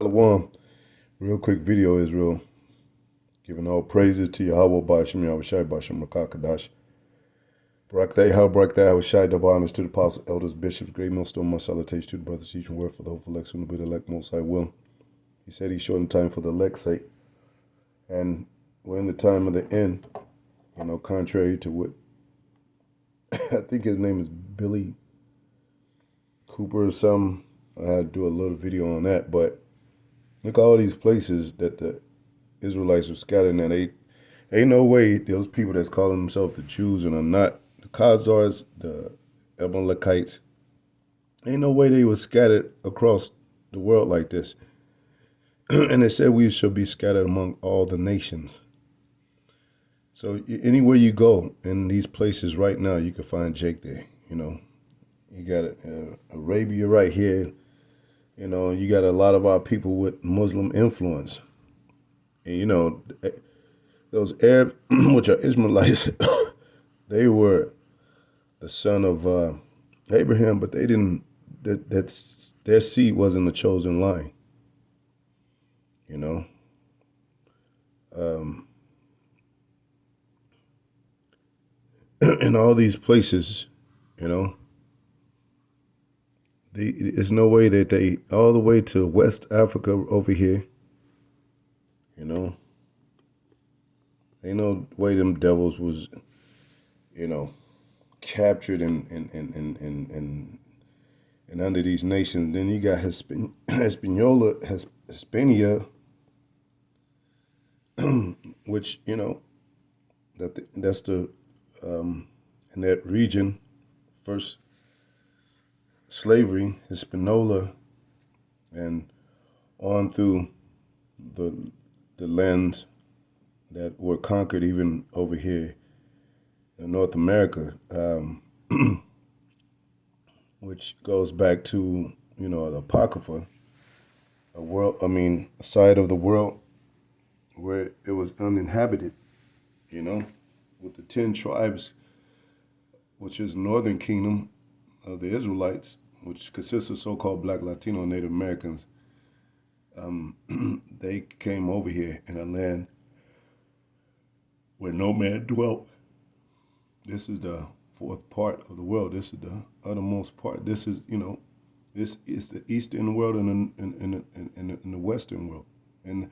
Shalom. Real quick video, Israel. Giving all praises to Yahweh Bashim Yahushai Bashim Rakakadash. Barak Thayha, Barak Thayha, Shai double honors to the apostles, elders, bishops, great millstone, much salutation to the brothers, teaching word for the hopeful elect, soon to be the elect, most I will. He said he's shortened time for the elect's sake. And we're in the time of the end, contrary to what I think his name is Billy Cooper or something. I had to do a little video on that, but look at all these places that the Israelites are scattered in. Ain't no way those people that's calling themselves the Jews and are not the Khazars, the Amalekites, ain't no way they were scattered across the world like this. And they said we shall be scattered among all the nations. So anywhere you go in these places right now, you can find Jake there. You got Arabia right here. You got a lot of our people with Muslim influence. And those Arab, which are Ishmaelites, they were the son of Abraham, but they didn't. That's their seed wasn't the chosen line. In all these places, it's no way that they all the way to West Africa over here. Ain't no way them devils was, captured and under these nations. Then you got Hispania, which that's the in that region first slavery, Hispaniola, and on through the lands that were conquered, even over here in North America, which goes back to the Apocrypha, a side of the world where it was uninhabited, with the 10 tribes, which is Northern Kingdom of the Israelites, which consists of so-called Black, Latino, and Native Americans. They came over here in a land where no man dwelt. This is the fourth part of the world. This is the uttermost part. This is, this is the Eastern world and in the Western world. And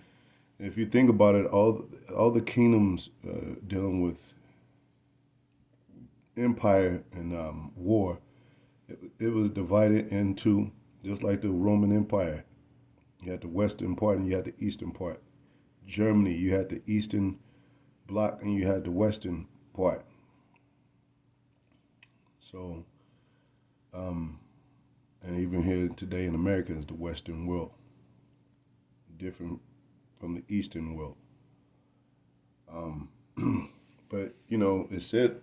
if you think about it, all the kingdoms dealing with empire and war, it was divided into, just like the Roman Empire. You had the Western part and you had the Eastern part. Germany, you had the Eastern bloc and you had the Western part. So, and even here today in America is the Western world, different from the Eastern world. But, it said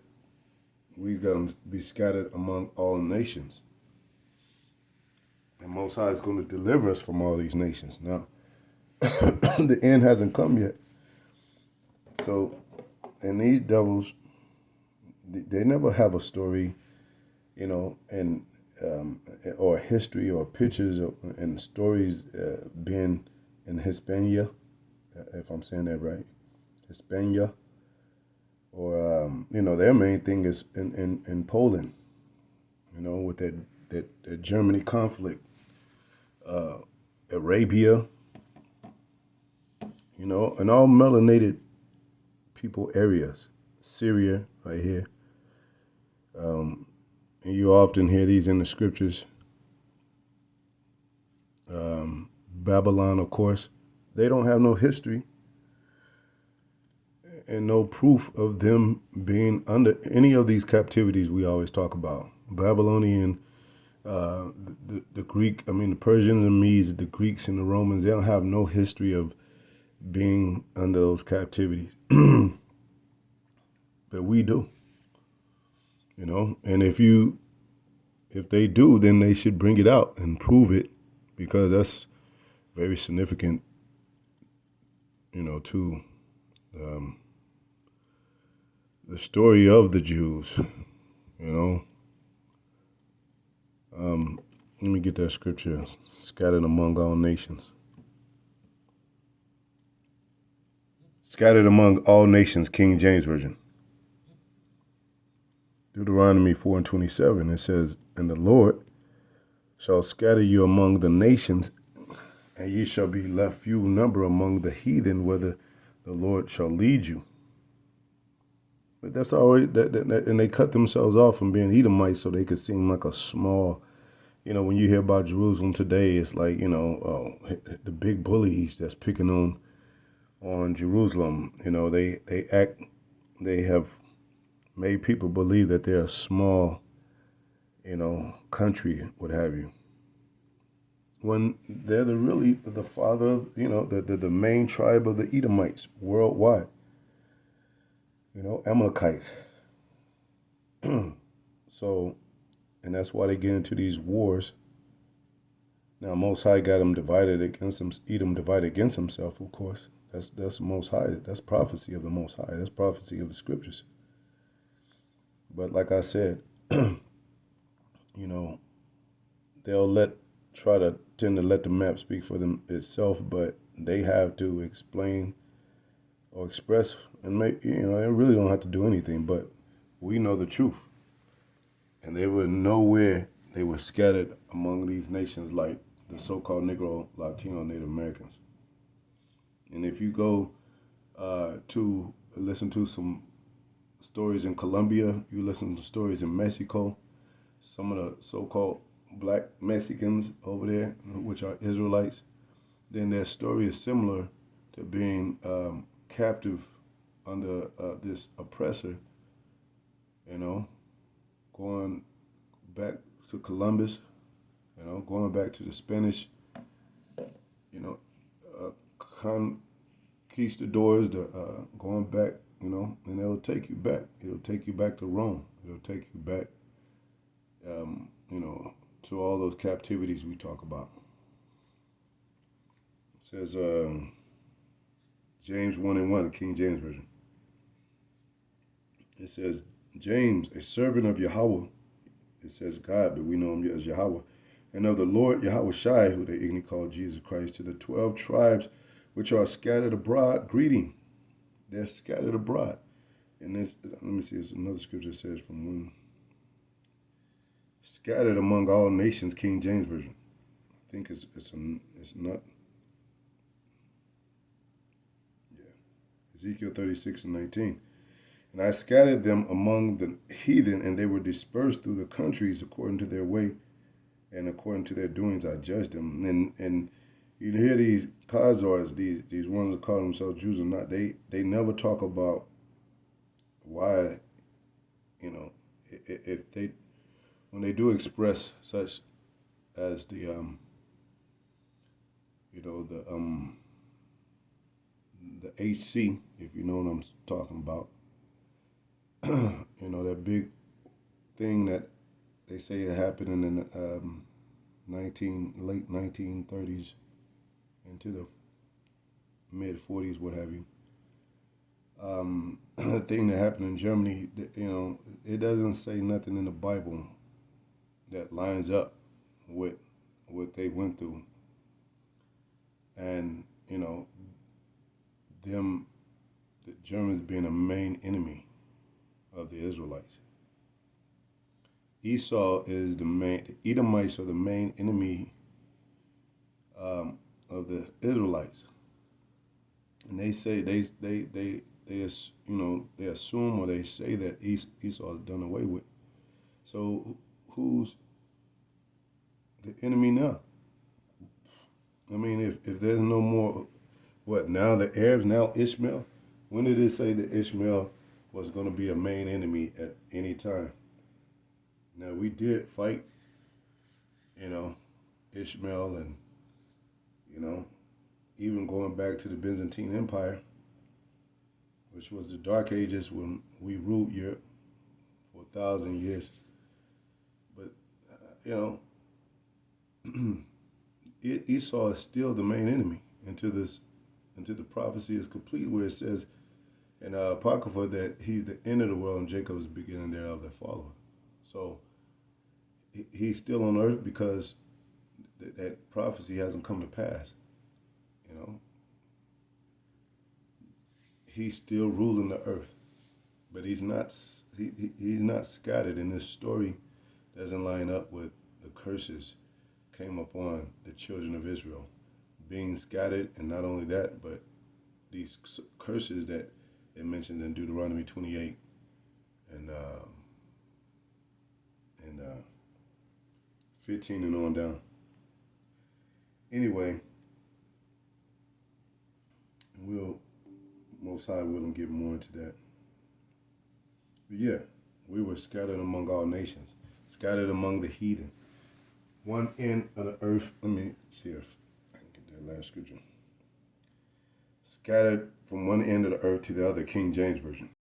we're going to be scattered among all nations. And Most High is going to deliver us from all these nations. Now, the end hasn't come yet. So, and these devils, they never have a story, and or history or pictures and stories being in Hispania, if I'm saying that right, Hispania, or their main thing is in Poland, with that Germany conflict, Arabia, and all melanated people areas, Syria right here. And you often hear these in the scriptures. Babylon, of course, they don't have no history and no proof of them being under any of these captivities we always talk about. Babylonian, the Greek, the Persians and Medes, the Greeks and the Romans, they don't have no history of being under those captivities. But we do. And if they do, then they should bring it out and prove it, because that's very significant, to the story of the Jews, Let me get that scripture. Scattered among all nations. Scattered among all nations, King James Version. Deuteronomy 4:27, it says, and the Lord shall scatter you among the nations, and ye shall be left few number among the heathen, whither the Lord shall lead you. But that's already, and they cut themselves off from being Edomites so they could seem like a small, when you hear about Jerusalem today, it's like, the big bullies that's picking on Jerusalem. They have made people believe that they're a small, country, what have you. When they're the father of, the main tribe of the Edomites worldwide. Amalekites. So, and that's why they get into these wars. Now, Most High got them divided against them, Edom divided against himself, of course. That's Most High. That's prophecy of the Most High. That's prophecy of the scriptures. But like I said, they'll try to tend to let the map speak for them itself, but they have to explain or express and make, they really don't have to do anything, but we know the truth. And they were nowhere, they were scattered among these nations like the so-called Negro, Latino, Native Americans. And if you go to listen to some stories in Colombia, you listen to stories in Mexico, some of the so-called black Mexicans over there, which are Israelites, then their story is similar to being captive under this oppressor, going back to Columbus, going back to the Spanish, conquistadors, going back, and it'll take you back. It'll take you back to Rome. It'll take you back, to all those captivities we talk about. It says James 1:1, King James Version. It says, James, a servant of Yahweh, it says God, but we know him as Yahweh, and of the Lord Yahweh Shai, who they ignorantly call Jesus Christ, to the 12 tribes which are scattered abroad, greeting. They're scattered abroad. And this, let me see, it's another scripture that says from when. Scattered among all nations, King James Version. I think it's not. Yeah. Ezekiel 36:19. And I scattered them among the heathen, and they were dispersed through the countries according to their way, and according to their doings I judged them. And you hear these Khazars, these ones that call themselves Jews or not, they never talk about why, if they, when they do express such as the the HC, if you know what I'm talking about, that big thing that they say it happened in the late 1930s into the mid 40s, what have you. The thing that happened in Germany, it doesn't say nothing in the Bible that lines up with what they went through. And, the Germans being a main enemy of the Israelites. Esau is the Edomites are the main enemy of the Israelites. And they say they assume or they say that Esau is done away with. So who's the enemy now? I mean, if there's no more, what, now the Arabs, now Ishmael? When did it say that Ishmael was going to be a main enemy at any time? Now, we did fight, Ishmael and, even going back to the Byzantine Empire, which was the Dark Ages when we ruled Europe for 1,000 years. But, Esau is still the main enemy until the prophecy is complete, where it says in Apocrypha that he's the end of the world and Jacob is the beginning thereof that follow. So he's still on earth because that prophecy hasn't come to pass. he's still ruling the earth, but he's not. He's not scattered. And this story doesn't line up with the curses came upon the children of Israel, being scattered, and not only that, but these curses that it mentions in Deuteronomy 28 and 15 and on down. Anyway, we'll most high willing get more into that. But yeah, we were scattered among all nations, scattered among the heathen. One end of the earth. Let me see if I can get that last scripture. Scattered from one end of the earth to the other, King James Version.